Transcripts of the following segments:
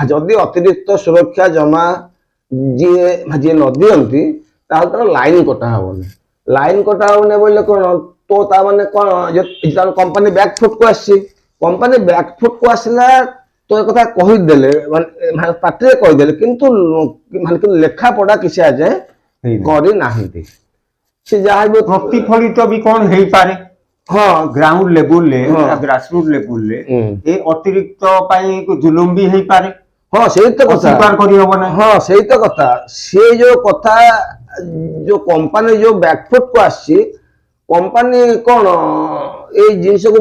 जदि अतिरिक्त सुरक्षा जमा जी जी न दियंती तार लाइन कटा हेनी लाइन कटा हेनी बोले कौन तो ताने कौन कंपनी बैकफुट को आसी कंपनी बैकफुट को आसला तो एक कथा कहीदेले पार्टी कहीदेले किंतु माने लेखा पढ़ा किसी आज करना से जहाँ भी प्रतिफलित भी कौन है पारे हाँ ग्राउंड लेवल ले ग्रासरूट लेवल ले ए अतिरिक्त पाई जुलुम भी है पारे हाँ सही तो कथा करी हबो ना हाँ सही तो कथा से जो कथा जो कंपनी जो बैकफुट को आसी कंपनी कौन ए जिनस को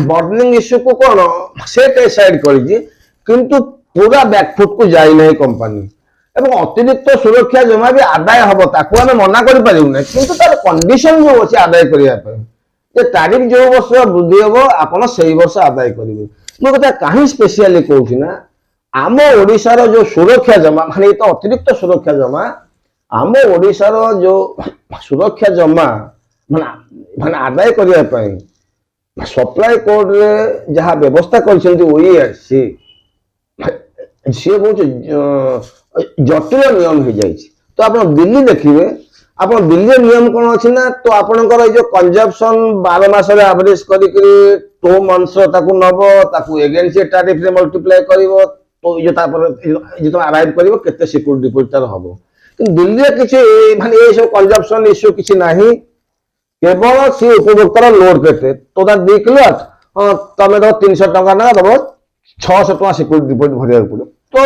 बर्निंग इश्यू को कौन से डिसाइड करी किंतु पूरा बैकफुट को जाई नहीं कंपनी एवं अतिरिक्त सुरक्षा जमा भी आदाय हम ताकू आम मना कर किंतु तार कंडीशन जो अच्छे आदाय करने तारीख जो वर्ष वृद्धि हम आप से वर्ष आदाय करेंगे मो कथा कहीं स्पेशली कहूँ आम ओडिशार जो सुरक्षा जमा माने तो अतिरिक्त सुरक्षा जमा आम ओडिशार जो सुरक्षा जमा माने आदाय करने सप्लाई कोड रे जहाँ व्यवस्था कर सी बहुत जटिल नियम हो जाए तो आप दिल्ली देखिए आप दिल्ली नियम कौन अच्छी ना तो आपंकर जो कंजप्शन 12 मास एवरेज कर 2 मंथ्स नब एगेन्स्ट टैरिफ रे मल्टीप्लाई कर तो जो तुम अराइव कर केते सिक्योरिटी डिपॉजिट हम कि दिल्ली किसी माने ये सब कंजप्शन इश्यू किसी ना केवल सी उपभोक्तार लोड केते तो 2 किलो तुम दब 300 टका ना दब 600 टका सिक्योरिटी डिपॉजिट भरिया पड़े तो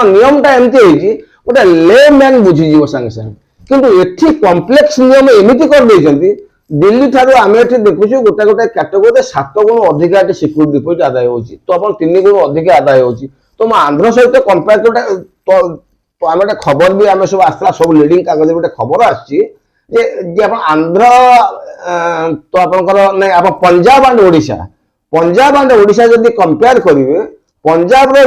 नियम टा एमती गोटे ले मैन बुझीज सागे सागे किंतु एठी कॉम्प्लेक्स नियम एमती कर देइछंती दिल्ली ठारू आम एठी देखुछु गोटे गोटे कैटेगोरी 7 गुण अधिक सिक्योरिटी डिपॉजिट आदाय होची तो अपन 3 गुण अधिक आदाय होची तो आंध्र सहित कंपेयर तो आम गोटे खबर भी आम सब आसला सब लीडिंग कागज गोटे खबर आछि जे अपन आंध्र तो आपनकर नै आप पंजाब एंड ओडिशा जदि कंपेयर करिवे पंजाब रो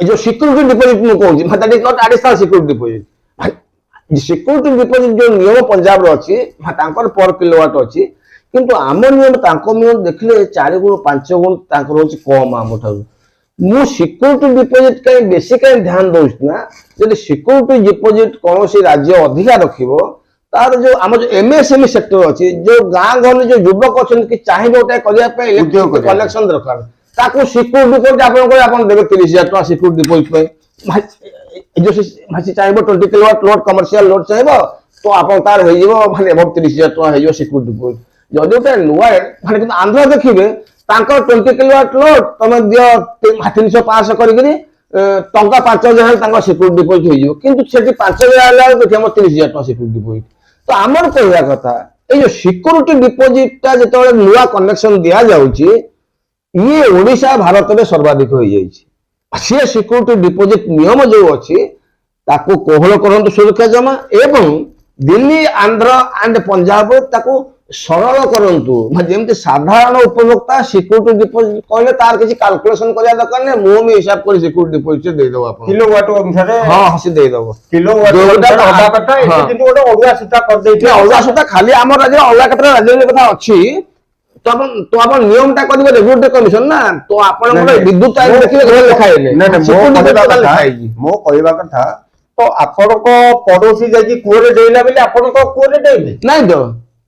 जो सिक्योरिटी डिपॉजिट मु कहूँ that is not additional security deposit security deposit जो नियम पंजाब रो अछि तांकर पर किलोवाट अछि किंतु आम नियम तांको नियम देखले 4 गुण 5 गुण तांकर होछि कम आम ठारू मु सिक्योरिटी डिपॉजिट कहीं बेसी कहीं ध्यान दउछ ना यदि सिक्योरिटी डिपॉजिट कौन सी राज्य अधिका रखिबो तार जो आम जो एमएसएमई सेक्टर अच्छी जो गाँ गहली जो युवक अच्छा कि चाहिए गोटे करने कलेक्शन दरकार ताकू सिक्योरिटी डिपॉजिट आप देवे 30,000 टका सिक्योरिटी डिपॉजिट जो चाहिए 20 किलोवाट लोड कमर्शियल लोड चाहिए तो आप तार माने 30,000 टका हो सिक्योरिटी डिपॉजिट जदि गोटे नुआ माने आंध्र देखिए 20 किलोवाट लोड तुम दियो 300-500 करके टंका 5,000 सिक्योरिटी डिपॉजिट हो किंतु सेठी 5,000 देखिए 30,000 टका सिक्योरिटी डिपॉजिट तो आमर कहवा कथा ये जो सिक्योरिटी डिपॉजिट जो नुआ कनेक्शन दि जाऊँगी ये ओडिशा भारत में सर्वाधिक हो जाए सी सिक्योरिटी डिपॉजिट नियम जो अच्छी ताको कोहल करंतु सुरक्षा जमा एवं दिल्ली आंध्र एंड पंजाब ताको सरल करंतु जमती साधारण उपभोक्ता सिक्योरिटी डिपॉजिट कहले तार किसी कैलकुलेशन करिया दरकार नै मुंह में हिसाब कर सिक्योरिटी डिपॉजिट दे दो आपण किलोवाट अनुसार हां हसी दे दो किलोवाट होबा कथा एठी किंतु ओटा ओडुआ सुता कर देइथे ओडुआ सुता खाली हमर राज्य अलगा कथा राज्य कथा अछि तो अपन नियम टा करिवे रेगुलेटरी कमिशन ना तो आपण विद्युत आयोग देखिले घर लिखाइले नै मो कहबा कथा तो आपण को पड़ोसी जाई कुरे देइला बेले आपण को कुरे देइले नै दो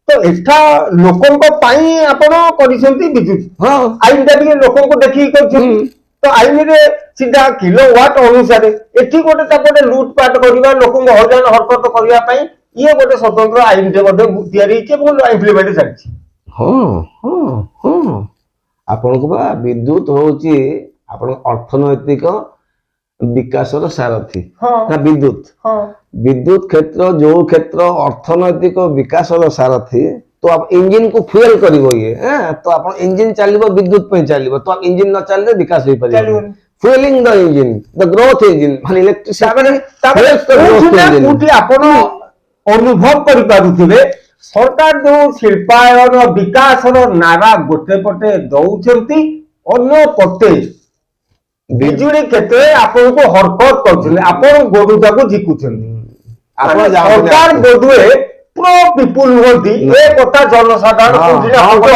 तो एठा लोकन को पाई आपण करिसेंती विद्युत हां आइन टा भी लोकन को देखि करछन तो आइन रे सीधा किलोवाट अनुसार एठी गोटे तापटे लूटपाट करबा लोकन को हजान हरकत करबा पाई ये गोटे स्वतंत्र आइन टे मध्ये तयारी के बोल इम्प्लीमेंट चलछि हां हां हां आपण को बा विद्युत होची आपण अर्थनैतिक विकासर सारथी ना विद्युत विद्युत क्षेत्र जो क्षेत्र अर्थनैतिक विकासर सारथी तो आप इंजिन को फ्यूएल करिवो ये तो आप इंजिन चलिबो विद्युत पे चलिबो तो आप इंजिन न चलले विकास होई परिबो fuelling the engine the growth engine माने इलेक्ट्रिसिटी ताबे उठी आपण अनुभव करि पारुथिबे सरकार जो शिल्पायन विकासर नारा गोटे पटे दउछंती अन्य पटे बिजुली केते आपन को हरकत करछले आपन गोरुता को जिकुछंती आपन सरकार बोधुए प्रो पीपुल होती ए कथा जनसाधारण को